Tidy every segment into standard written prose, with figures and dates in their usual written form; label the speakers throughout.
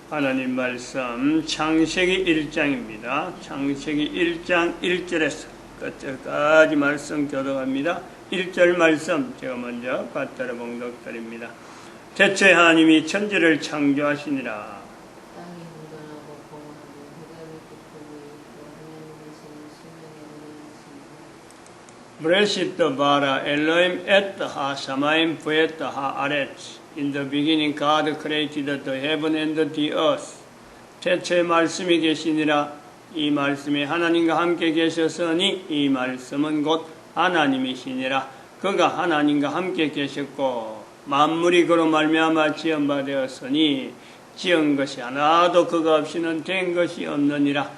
Speaker 1: 하나님 말씀 창세기 1장입니다. 창세기 1장 1절에서 끝절까지 말씀 교독합니다. 1절 말씀 제가 먼저 받들어 봉독드립니다. 대체 하나님이 천지를 창조하시니라. 브레시트 바라 엘로임 에트 하 샤마임 부에트 하 아레츠. In the beginning God created the heaven and the earth. 태초에 말씀이 계시니라. 이 말씀이 하나님과 함께 계셨으니 이 말씀은 곧 하나님이시니라. 그가 하나님과 함께 계셨고 만물이 그로 말미암아 지은 바 되었으니 지은 것이 하나도 그가 없이는 된 것이 없느니라.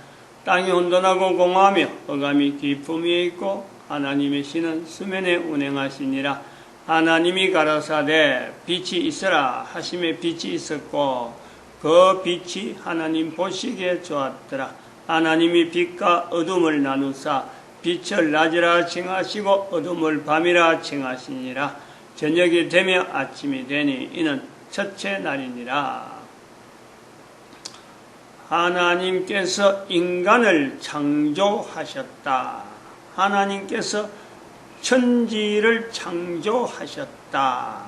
Speaker 1: 땅이 혼돈하고 공허하며 흑암이 깊음 위에 있고 하나님의 신은 수면에 운행하시니라. 하나님이 가라사대 빛이 있으라 하심에 빛이 있었고 그 빛이 하나님 보시기에 좋았더라. 하나님이 빛과 어둠을 나누사 빛을 낮이라 칭하시고 어둠을 밤이라 칭하시니라. 저녁이 되며 아침이 되니 이는 첫째 날이니라. 하나님께서 인간을 창조하셨다. 하나님께서 천지를 창조하셨다.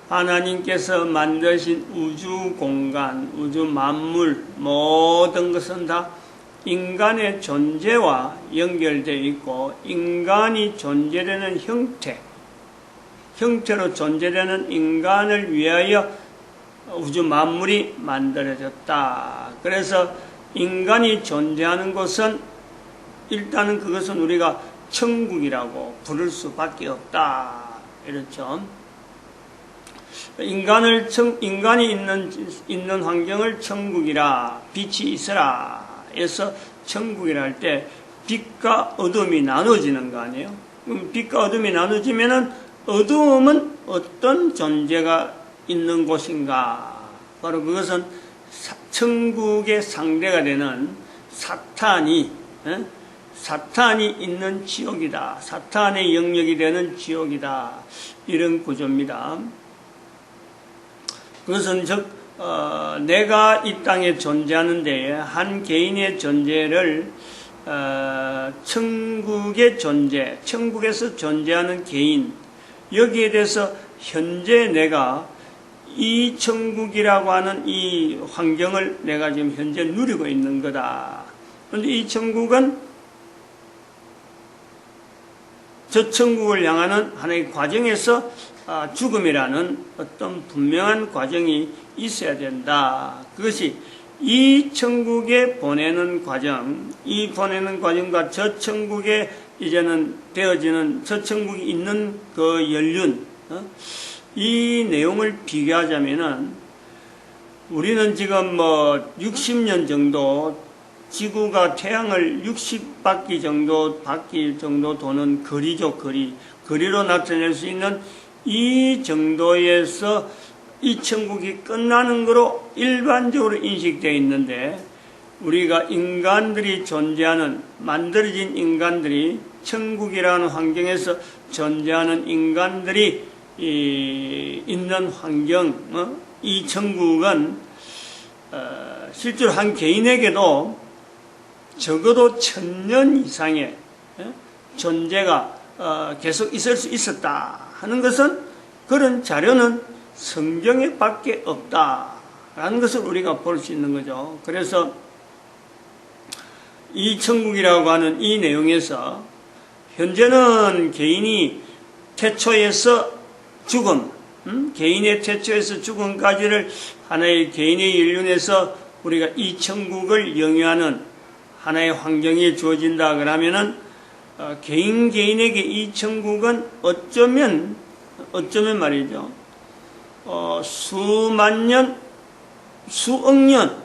Speaker 1: 하나님께서 만드신 우주 공간, 우주 만물 모든 것은 다 인간의 존재와 연결되어 있고 인간이 존재되는 형태로 존재되는 인간을 위하여 우주 만물이 만들어졌다. 그래서 인간이 존재하는 곳은 일단은 그것은 우리가 천국이라고 부를 수밖에 없다. 이렇죠. 인간이 있는 환경을 천국이라, 빛이 있으라 해서 천국이라 할 때 빛과 어둠이 나눠지는 거 아니에요? 그럼 빛과 어둠이 나눠지면은 어둠은 어떤 존재가 있는 곳인가? 바로 그것은 천국의 상대가 되는 사탄이 있는 지옥이다. 사탄의 영역이 되는 지옥이다. 이런 구조입니다. 그것은 즉 내가 이 땅에 존재하는 데에 한 개인의 존재를 천국의 존재, 천국에서 존재하는 개인, 여기에 대해서 현재 내가 이 천국이라고 하는 이 환경을 내가 지금 현재 누리고 있는 거다. 그런데 이 천국은 저 천국을 향하는 하나의 과정에서 죽음이라는 어떤 분명한 과정이 있어야 된다. 그것이 이 천국에 보내는 과정, 이 보내는 과정과 저 천국에 이제는 되어지는 저 천국이 있는 그 연륜, 이 내용을 비교하자면은 우리는 지금 60년 정도 지구가 태양을 60바퀴 정도 도는 거리죠, 거리로 나타낼 수 있는 이 정도에서 이 천국이 끝나는 거로 일반적으로 인식되어 있는데 우리가 인간들이 존재하는, 만들어진 인간들이 천국이라는 환경에서 존재하는 인간들이 있는 환경, 이 천국은 실제로 한 개인에게도 적어도 1000년 이상의 존재가 계속 있을 수 있었다 하는 것은 그런 자료는 성경에 밖에 없다라는 것을 우리가 볼 수 있는 거죠. 그래서 이 천국이라고 하는 이 내용에서 현재는 개인이 태초에서 죽음, 개인의 태초에서 죽음까지를 하나의 개인의 연륜에서 우리가 이 천국을 영위하는 하나의 환경이 주어진다 그러면은 개인에게 이 천국은 어쩌면 말이죠. 수만 년, 수억 년,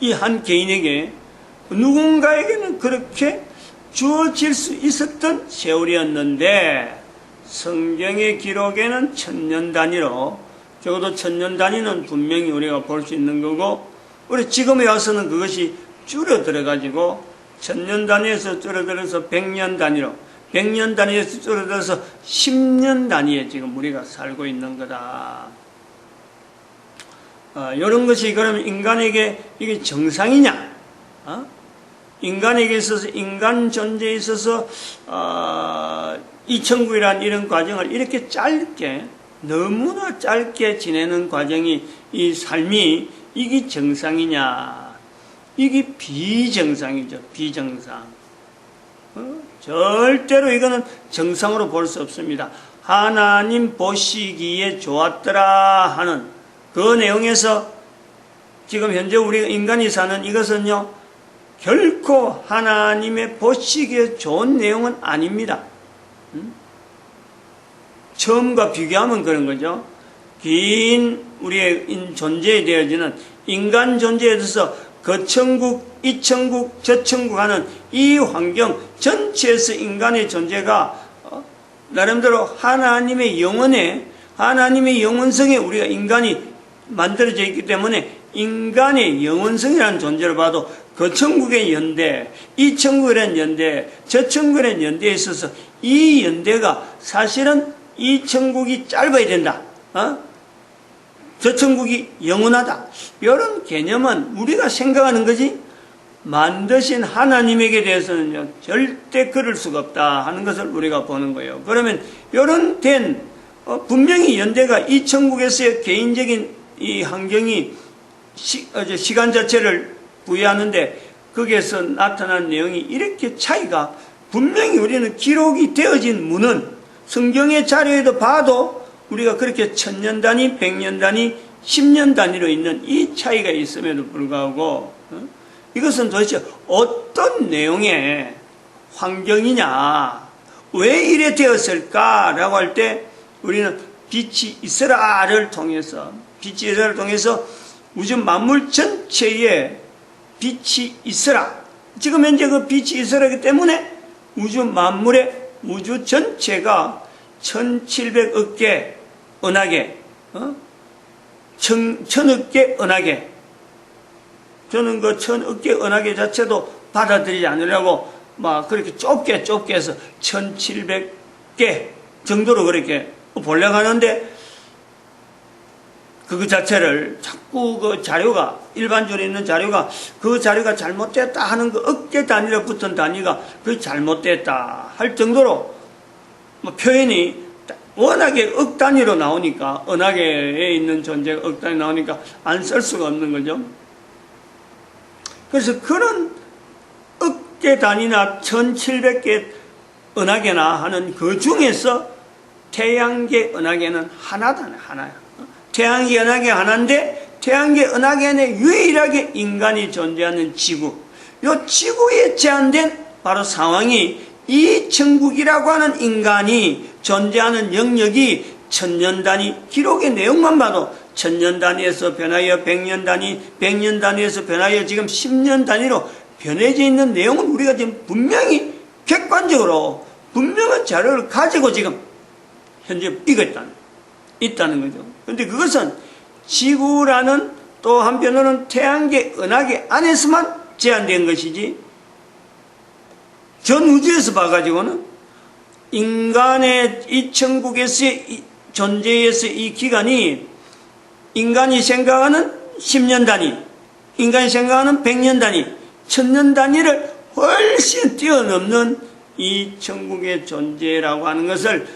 Speaker 1: 이 한 개인에게 누군가에게는 그렇게 주어질 수 있었던 세월이었는데 성경의 기록에는 1000년 단위로 적어도 1000년 단위는 분명히 우리가 볼 수 있는 거고 우리 지금에 와서는 그것이 줄어들어가지고 1000년 단위에서 줄어들어서 100년 단위로 100년 단위에서 줄어들어서 10년 단위에 지금 우리가 살고 있는 거다. 이런 것이 그러면 인간에게 이게 정상이냐? 인간에게 있어서, 인간 존재에 있어서, 이 천국이란 이런 과정을 이렇게 짧게, 너무나 짧게 지내는 과정이, 이 삶이, 이게 정상이냐? 이게 비정상이죠. 비정상. 절대로 이거는 정상으로 볼 수 없습니다. 하나님 보시기에 좋았더라 하는 그 내용에서 지금 현재 우리 인간이 사는 이것은요, 결코 하나님의 보시기에 좋은 내용은 아닙니다. 처음과 비교하면 그런 거죠. 긴 우리의 존재에 되어지는 인간 존재에 대해서 그 천국, 이 천국, 저 천국 하는 이 환경 전체에서 인간의 존재가 나름대로 하나님의 영혼에, 하나님의 영혼성에 우리가 인간이 만들어져 있기 때문에 인간의 영혼성이라는 존재를 봐도 그 천국의 연대, 이 천국이라는 연대, 저 천국이라는 연대에 있어서 이 연대가 사실은 이 천국이 짧아야 된다. 저 천국이 영원하다. 이런 개념은 우리가 생각하는 거지 만드신 하나님에게 대해서는요, 절대 그럴 수가 없다 하는 것을 우리가 보는 거예요. 그러면 이런 분명히 연대가 이 천국에서의 개인적인 이 환경이 시간 자체를 부여하는데 거기에서 나타난 내용이 이렇게 차이가 분명히 우리는 기록이 되어진 문은 성경의 자료에도 봐도 우리가 그렇게 1000년 단위, 100년 단위, 10년 단위로 있는 이 차이가 있음에도 불구하고 이것은 도대체 어떤 내용의 환경이냐, 왜 이래 되었을까라고 할 때 우리는 빛이 있으라를 통해서 우주 만물 전체에 빛이 있으라. 지금 현재 그 빛이 있으라기 때문에 우주 만물의 우주 전체가 1700억 개 은하계, 1000억 개 은하계. 저는 그 1000억 개 은하계 자체도 받아들이지 않으려고 막 그렇게 좁게 해서 1700개 정도로 그렇게 보려고 하는데 그 자체를 자꾸 그 자료가 일반적으로 있는 자료가 그 자료가 잘못됐다 하는 그 억개 단위로 붙은 단위가 그 잘못됐다 할 정도로 뭐 표현이 워낙에 억 단위로 나오니까 은하계에 있는 존재가 억 단위 나오니까 안 쓸 수가 없는 거죠. 그래서 그런 억개 단위나 1700개 은하계나 하는 그 중에서 태양계 은하계는 하나야. 태양계 은하계 하나인데 태양계 은하계 내 유일하게 인간이 존재하는 지구, 이 지구에 제한된 바로 상황이 이 천국이라고 하는 인간이 존재하는 영역이 1000년 단위 기록의 내용만 봐도 1000년 단위에서 변하여 100년 단위, 100년 단위에서 변하여 지금 10년 단위로 변해져 있는 내용은 우리가 지금 분명히 객관적으로 분명한 자료를 가지고 지금 현재 있다는 거죠. 그런데 그것은 지구라는 또 한편으로는 태양계 은하계 안에서만 제한된 것이지 전 우주에서 봐가지고는 인간의 이 천국에서의 존재에서 이 기간이 인간이 생각하는 10년 단위, 인간이 생각하는 100년 단위, 1000년 단위를 훨씬 뛰어넘는 이 천국의 존재라고 하는 것을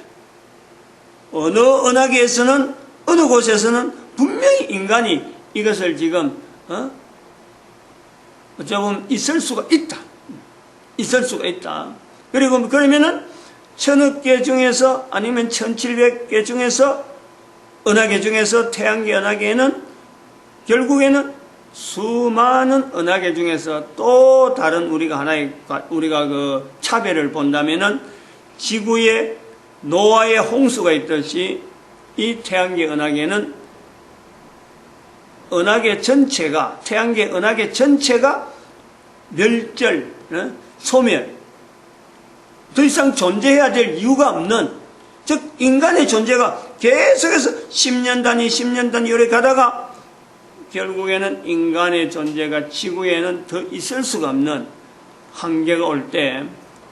Speaker 1: 어느 은하계에서는 어느 곳에서는 분명히 인간이 이것을 지금 어쩌면 있을 수가 있다. 그리고 그러면은 1000억 개 중에서 아니면 1700개 중에서 은하계 중에서 태양계 은하계에는 결국에는 수많은 은하계 중에서 또 다른 우리가 그 차별을 본다면은 지구에 노아의 홍수가 있듯이 이 태양계 은하계는 태양계 은하계 전체가 멸절, 소멸, 더 이상 존재해야 될 이유가 없는, 즉 인간의 존재가 계속해서 10년 단위 이렇게 가다가 결국에는 인간의 존재가 지구에는 더 있을 수가 없는 한계가 올 때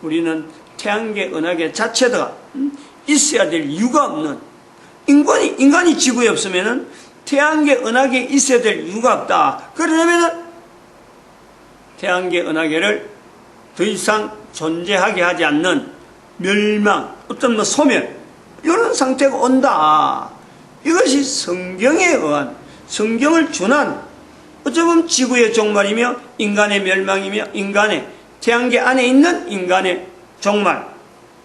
Speaker 1: 우리는 태양계 은하계 자체가 있어야 될 이유가 없는, 인간이 지구에 없으면은 태양계 은하계에 있어야 될 이유가 없다. 그러려면 태양계 은하계를 더 이상 존재하게 하지 않는 멸망, 어떤 소멸, 이런 상태가 온다. 이것이 성경에 의한, 성경을 준한, 어쩌면 지구의 종말이며 인간의 멸망이며 인간의, 태양계 안에 있는 인간의 종말.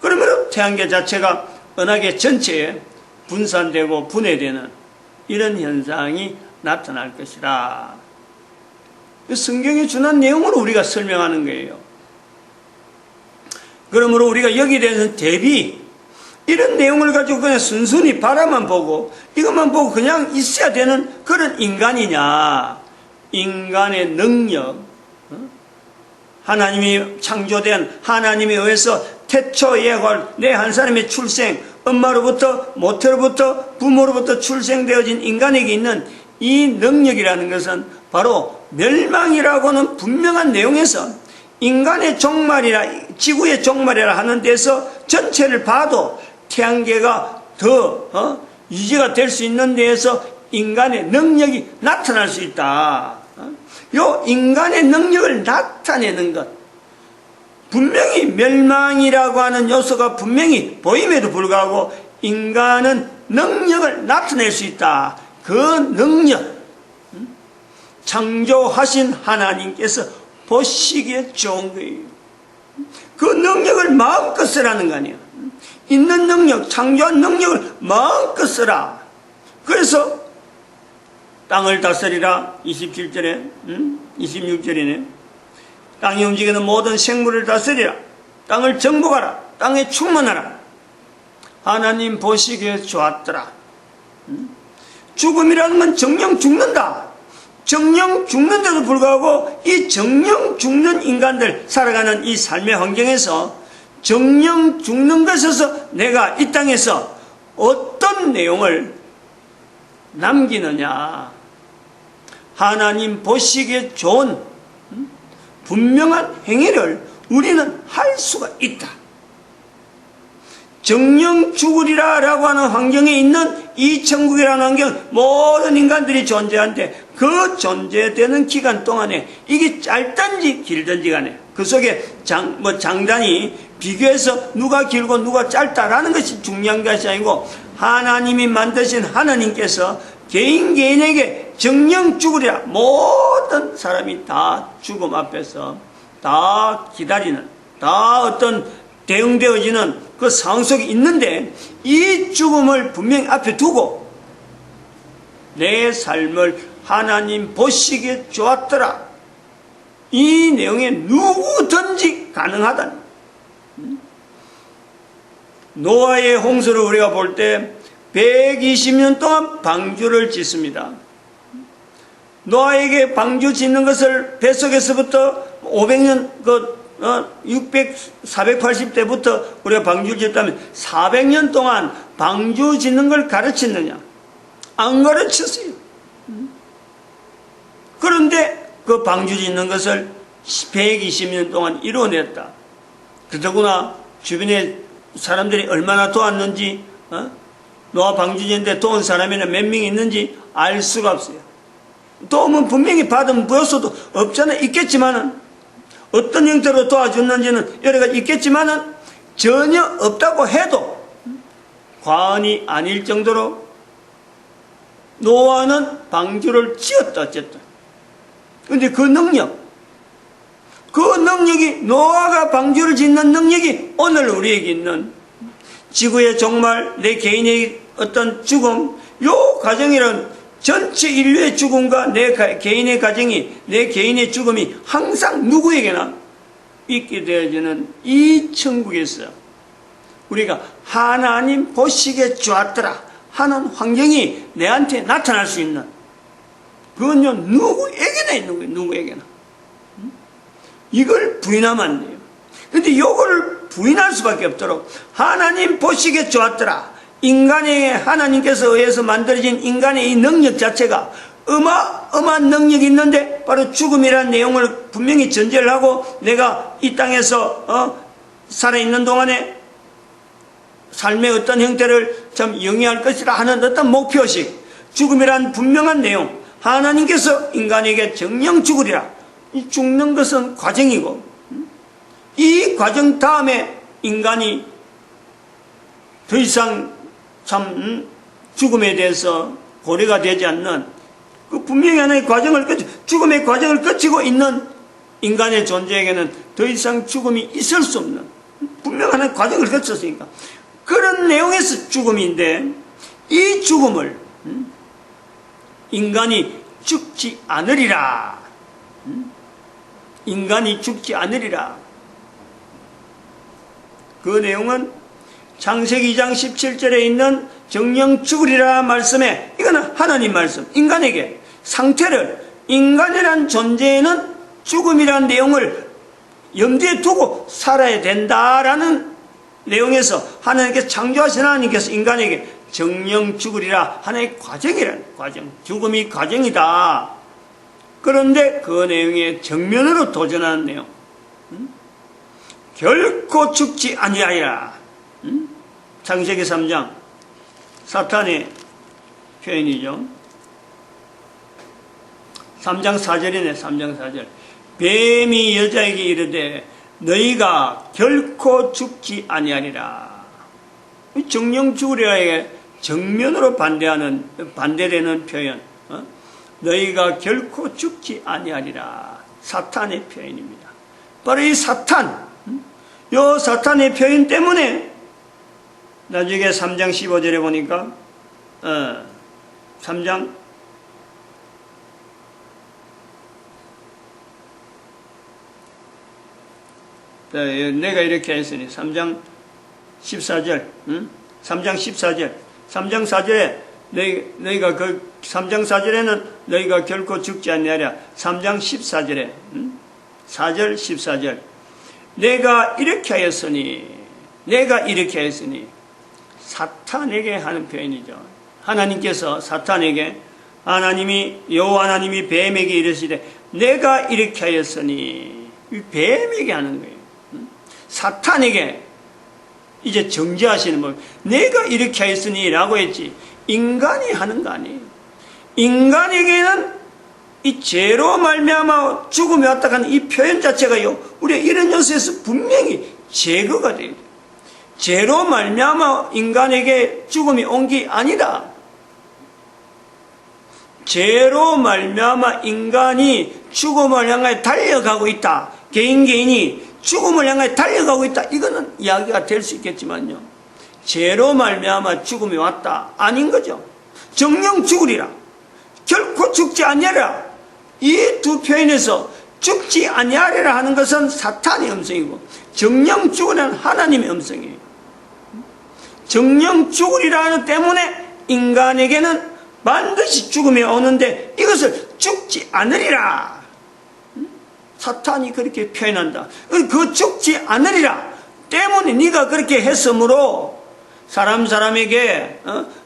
Speaker 1: 그러면 태양계 자체가 은하계 전체에 분산되고 분해되는 이런 현상이 나타날 것이다. 성경에 준한 내용으로 우리가 설명하는 거예요. 그러므로 우리가 여기에 대해서 대비, 이런 내용을 가지고 그냥 순순히 바라만 보고 이것만 보고 그냥 있어야 되는 그런 인간이냐. 인간의 능력, 하나님이 창조된 하나님에 의해서 태초 예고 내 한 사람의 출생, 엄마로부터 모태로부터 부모로부터 출생되어진 인간에게 있는 이 능력이라는 것은 바로 멸망이라고 하는 분명한 내용에서 인간의 종말이라, 지구의 종말이라 하는 데서 전체를 봐도 태양계가 더 유지가 될 수 있는 데에서 인간의 능력이 나타날 수 있다. 요 인간의 능력을 나타내는 것, 분명히 멸망이라고 하는 요소가 분명히 보임에도 불구하고 인간은 능력을 나타낼 수 있다. 그 능력, 창조하신 하나님께서 보시기에 좋은 거예요. 그 능력을 마음껏 쓰라는 거 아니에요. 있는 능력, 창조한 능력을 마음껏 쓰라. 그래서 땅을 다스리라. 27절에 26절이네. 땅이 움직이는 모든 생물을 다스리라. 땅을 정복하라. 땅에 충만하라. 하나님 보시기에 좋았더라. 죽음이라는 건 정령 죽는다. 정령 죽는데도 불구하고 이 정령 죽는 인간들 살아가는 이 삶의 환경에서 정령 죽는 것에서 내가 이 땅에서 어떤 내용을 남기느냐. 하나님 보시기에 좋은 분명한 행위를 우리는 할 수가 있다. 정령 죽으리라 라고 하는 환경에 있는 이 천국이라는 환경, 모든 인간들이 존재하는데 그 존재되는 기간 동안에 이게 짧든지 길든지 간에 그 속에 장단이 비교해서 누가 길고 누가 짧다라는 것이 중요한 것이 아니고 하나님이 만드신 하나님께서 개인에게 정령 죽으리라, 모든 사람이 다 죽음 앞에서 다 기다리는, 다 어떤 대응되어지는 그 상황 속에 있는데 이 죽음을 분명히 앞에 두고 내 삶을 하나님 보시기에 좋았더라. 이 내용에 누구든지 가능하다. 노아의 홍수를 우리가 볼 때 120년 동안 방주를 짓습니다. 노아에게 방주 짓는 것을 뱃속에서부터 500년, 480대부터 우리가 방주를 짓다면 400년 동안 방주 짓는 걸 가르쳤느냐? 안 가르쳤어요. 그런데 그 방주 짓는 것을 120년 동안 이뤄냈다. 그러더구나 주변에 사람들이 얼마나 도왔는지, 노아 방주 짓는데 도운 사람이나 몇 명 있는지 알 수가 없어요. 도움은 분명히 받은 무엇도 없잖아. 있겠지만은 어떤 형태로 도와줬는지는 여러 가지 있겠지만은 전혀 없다고 해도 과언이 아닐 정도로 노아는 방주를 지었다 어쨌든. 근데 그 능력이 노아가 방주를 짓는 능력이 오늘 우리에게 있는 지구의 종말, 내 개인의 어떤 죽음, 요 과정이란 전체 인류의 죽음과 내 개인의 가정이, 내 개인의 죽음이 항상 누구에게나 있게 되어지는 이 천국에서 우리가 하나님 보시기에 좋았더라 하는 환경이 내한테 나타날 수 있는, 그건요 누구에게나 있는 거예요. 누구에게나. 이걸 부인하면 안 돼요. 그런데 이걸 부인할 수밖에 없도록 하나님 보시기에 좋았더라. 인간의 하나님께서 의해서 만들어진 인간의 이 능력 자체가 어마어마한 능력이 있는데 바로 죽음이라는 내용을 분명히 전제를 하고 내가 이 땅에서 살아있는 동안에 삶의 어떤 형태를 참 영위할 것이라 하는 어떤 목표식,
Speaker 2: 죽음이란 분명한 내용. 하나님께서 인간에게 정령 죽으리라. 이 죽는 것은 과정이고, 이 과정 다음에 인간이 더 이상 참 죽음에 대해서 고려가 되지 않는, 그 분명히 하나의 과정을 죽음의 과정을 거치고 있는 인간의 존재에게는 더 이상 죽음이 있을 수 없는, 분명한 과정을 거쳤으니까 그런 내용에서 죽음인데, 이 죽음을 인간이 죽지 않으리라. 인간이 죽지 않으리라. 그 내용은 창세기 2장 17절에 있는 정령 죽으리라 말씀에, 이거는 하나님 말씀, 인간에게 상태를, 인간이란 존재에는 죽음이란 내용을 염두에 두고 살아야 된다라는 내용에서 하나님께서, 창조하신 하나님께서 인간에게 정령 죽으리라 하나의 과정이라는, 과정, 죽음이 과정이다. 그런데 그 내용에 정면으로 도전하는 내용, 결코 죽지 아니하리라. 창세기 3장 사탄의 표현이죠. 3장 4절이네. 3장 4절. 뱀이 여자에게 이르되 너희가 결코 죽지 아니하리라. 정령 죽으리라에 정면으로 반대되는 표현. 너희가 결코 죽지 아니하리라. 사탄의 표현입니다. 바로 이 사탄, 요 사탄의 표현 때문에 나중에 3장 15절에 보니까 3장 내가 이렇게 했으니 3장 14절 3장 14절 3장 4절에 너희가 그 3장 4절에는 너희가 결코 죽지 아니하리라. 3장 14절에 4절 14절 내가 이렇게 하였으니 사탄에게 하는 표현이죠. 하나님께서 사탄에게, 여호와 하나님이 뱀에게 이르시되 내가 이렇게 하였으니, 뱀에게 하는 거예요. 사탄에게 이제 정죄하시는 법. 내가 이렇게 하였으니 라고 했지, 인간이 하는 거 아니에요. 인간에게는 이 죄로 말미암아 죽음이 왔다 하는 이 표현 자체가요, 우리가 이런 요소에서 분명히 제거가 돼요. 죄로 말미암아 인간에게 죽음이 온 게 아니다. 죄로 말미암아 인간이 죽음을 향해 달려가고 있다. 개인이 죽음을 향해 달려가고 있다. 이거는 이야기가 될 수 있겠지만요, 죄로 말미암아 죽음이 왔다, 아닌 거죠. 정령 죽으리라, 결코 죽지 아니하리라. 이 두 표현에서 죽지 아니하리라 하는 것은 사탄의 음성이고, 정령 죽으라는 하나님의 음성이에요. 정령 죽으리라 하는 때문에 인간에게는 반드시 죽음이 오는데 이것을 죽지 않으리라. 사탄이 그렇게 표현한다. 그 죽지 않으리라 때문에 네가 그렇게 했으므로 사람에게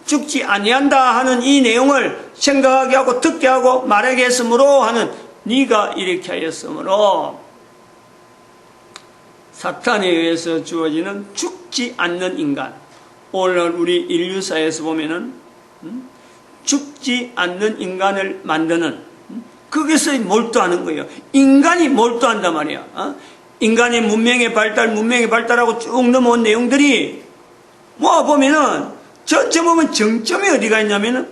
Speaker 2: 죽지 아니한다 하는 이 내용을 생각하게 하고 듣게 하고 말하게 했으므로 하는, 네가 이렇게 하였으므로 사탄에 의해서 주어지는 죽지 않는 인간. 오늘 우리 인류사에서 보면은 죽지 않는 인간을 만드는, 거기서 몰두하는 거예요. 인간이 몰두한단 말이야. 인간의 문명의 발달하고 쭉 넘어온 내용들이 모아보면은 전체 보면 정점이 어디가 있냐면은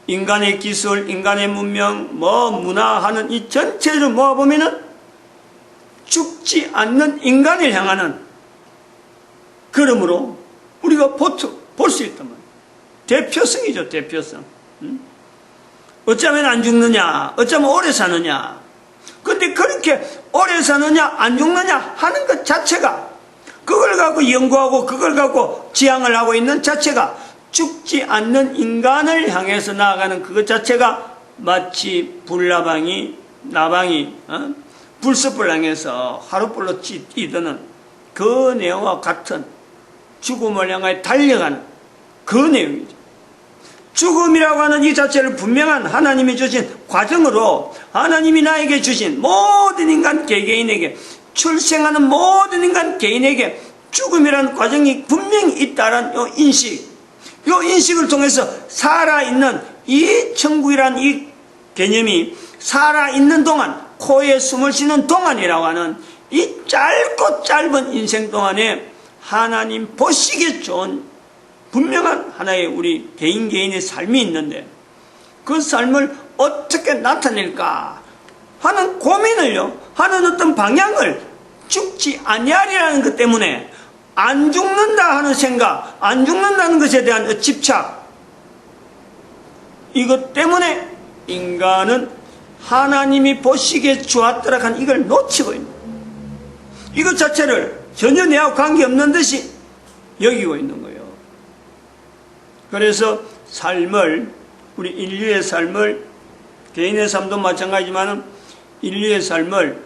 Speaker 2: 인간의 기술, 인간의 문명, 문화하는 이 전체를 모아보면은 죽지 않는 인간을 향하는 그러므로 우리가 볼 수 있단 말이에요. 대표성이죠, 대표성. 어쩌면 안 죽느냐, 어쩌면 오래 사느냐. 근데 그렇게 오래 사느냐, 안 죽느냐 하는 것 자체가, 그걸 갖고 연구하고 그걸 갖고 지향을 하고 있는 자체가, 죽지 않는 인간을 향해서 나아가는 그것 자체가 마치 나방이 불숯불 향해서 하룻불로 뛰드는 그 내용과 같은 죽음을 향해 달려가는 그 내용이죠. 죽음이라고 하는 이 자체를 분명한 하나님이 주신 과정으로, 하나님이 나에게 주신 모든 인간 개개인에게, 출생하는 모든 인간 개인에게 죽음이라는 과정이 분명히 있다는 이 인식을 통해서 살아있는 이 천국이란 이 개념이 살아있는 동안, 코에 숨을 쉬는 동안이라고 하는 이 짧고 짧은 인생 동안에 하나님 보시기에 좋은 분명한 하나의 우리 개인의 삶이 있는데, 그 삶을 어떻게 나타낼까 하는 고민을요, 하는 어떤 방향을 죽지 아니하리라는 것 때문에 안 죽는다 하는 생각, 안 죽는다는 것에 대한 집착, 이것 때문에 인간은 하나님이 보시기에 좋았더라 한 이걸 놓치고 있는, 이것 자체를 전혀 내하고 관계없는 듯이 여기고 있는 거예요. 그래서 삶을, 우리 인류의 삶을, 개인의 삶도 마찬가지지만 인류의 삶을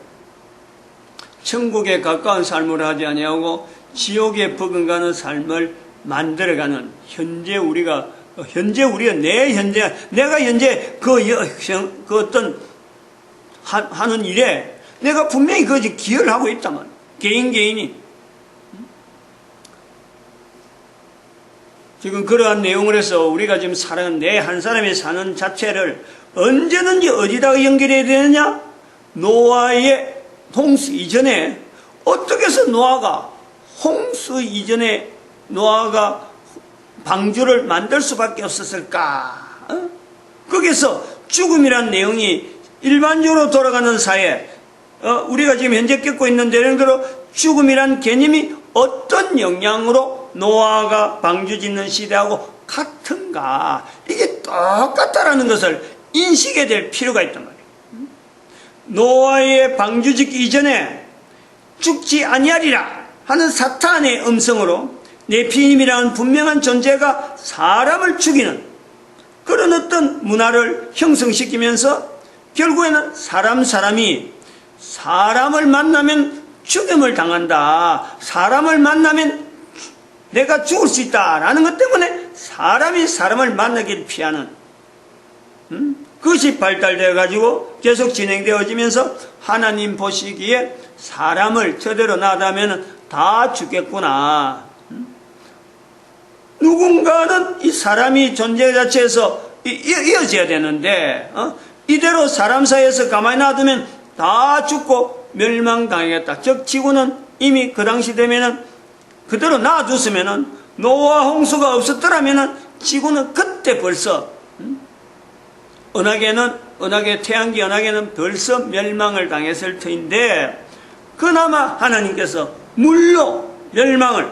Speaker 2: 천국에 가까운 삶으로 하지 아니하고 지옥에 버금가는 삶을 만들어가는, 내가 현재 그 어떤 하는 일에 내가 분명히 그것이 기여를 하고 있단 말이야. 개인이 지금 그러한 내용을 해서 우리가 지금 사는 내 한 사람이 사는 자체를 언제든지 어디다가 연결해야 되느냐? 노아의 홍수 이전에 어떻게 해서 홍수 이전에 노아가 방주를 만들 수밖에 없었을까? 거기서 죽음이란 내용이 일반적으로 돌아가는 사회, 우리가 지금 현재 겪고 있는 예를 들어 죽음이란 개념이 어떤 영향으로 노아가 방주 짓는 시대하고 같은가? 이게 똑같다라는 것을 인식해야 될 필요가 있단 말이에요. 노아의 방주 짓기 이전에 죽지 아니하리라 하는 사탄의 음성으로 네피림이라는 분명한 존재가 사람을 죽이는 그런 어떤 문화를 형성시키면서 결국에는 사람이 사람을 만나면 죽임을 당한다, 사람을 만나면 내가 죽을 수 있다라는 것 때문에 사람이 사람을 만나기를 피하는, 그것이 발달되어 가지고 계속 진행되어지면서 하나님 보시기에 사람을 저대로 놔두면 다 죽겠구나. 누군가는 이 사람이 존재 자체에서 이어져야 되는데, 이대로 사람 사이에서 가만히 놔두면 다 죽고 멸망당하겠다. 즉 지구는 이미 그 당시 되면은 그대로 놔뒀으면은, 노아 홍수가 없었더라면은 지구는 그때 벌써 태양계 은하계는 벌써 멸망을 당했을 터인데, 그나마 하나님께서 물로 멸망을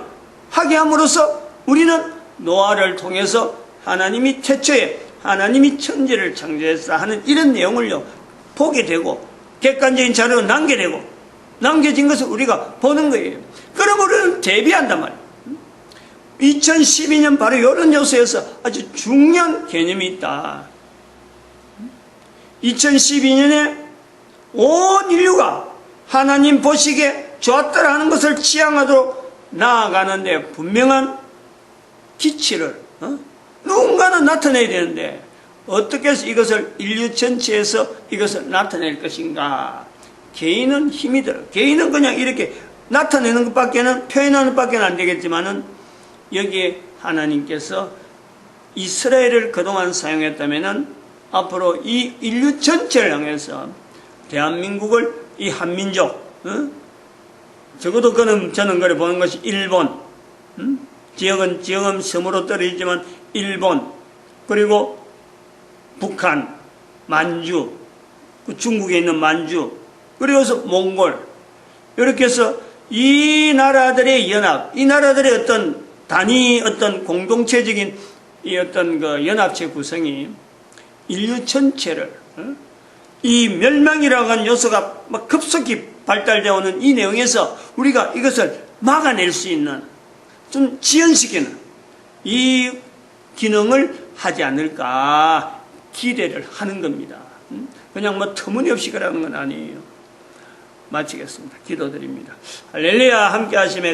Speaker 2: 하게 함으로써 우리는 노아를 통해서 하나님이 최초에 하나님이 천지를 창조했어 하는 이런 내용을요 보게 되고, 객관적인 자료로 남겨진 것을 우리가 보는 거예요. 그럼 우리는 대비한단 말이에요. 2012년 바로 이런 요소에서 아주 중요한 개념이 있다. 2012년에 온 인류가 하나님 보시기에 좋았더라 하는 것을 지향하도록 나아가는데 분명한 기치를 누군가는 나타내야 되는데, 어떻게 해서 이것을 인류 전체에서 이것을 나타낼 것인가? 개인은 힘이 들어. 개인은 그냥 이렇게 나타내는 것밖에는, 표현하는 것밖에는 안 되겠지만은, 여기에 하나님께서 이스라엘을 그동안 사용했다면은 앞으로 이 인류 전체를 향해서 대한민국을, 이 한민족, 적어도 저는 그래 보는 것이 일본, 지역은 섬으로 떨어지지만 일본, 그리고 북한, 만주, 중국에 있는 만주, 그리고서 몽골, 이렇게 해서 이 나라들의 연합, 이 나라들의 어떤 단위, 어떤 공동체적인 이 어떤 그 연합체 구성이 인류 전체를, 이 멸망이라고 하는 요소가 막 급속히 발달되어 오는 이 내용에서 우리가 이것을 막아낼 수 있는, 좀 지연시키는 이 기능을 하지 않을까 기대를 하는 겁니다. 그냥 뭐 터무니없이 그러는 건 아니에요. 마치겠습니다. 기도드립니다. 할렐루야. 함께 하심에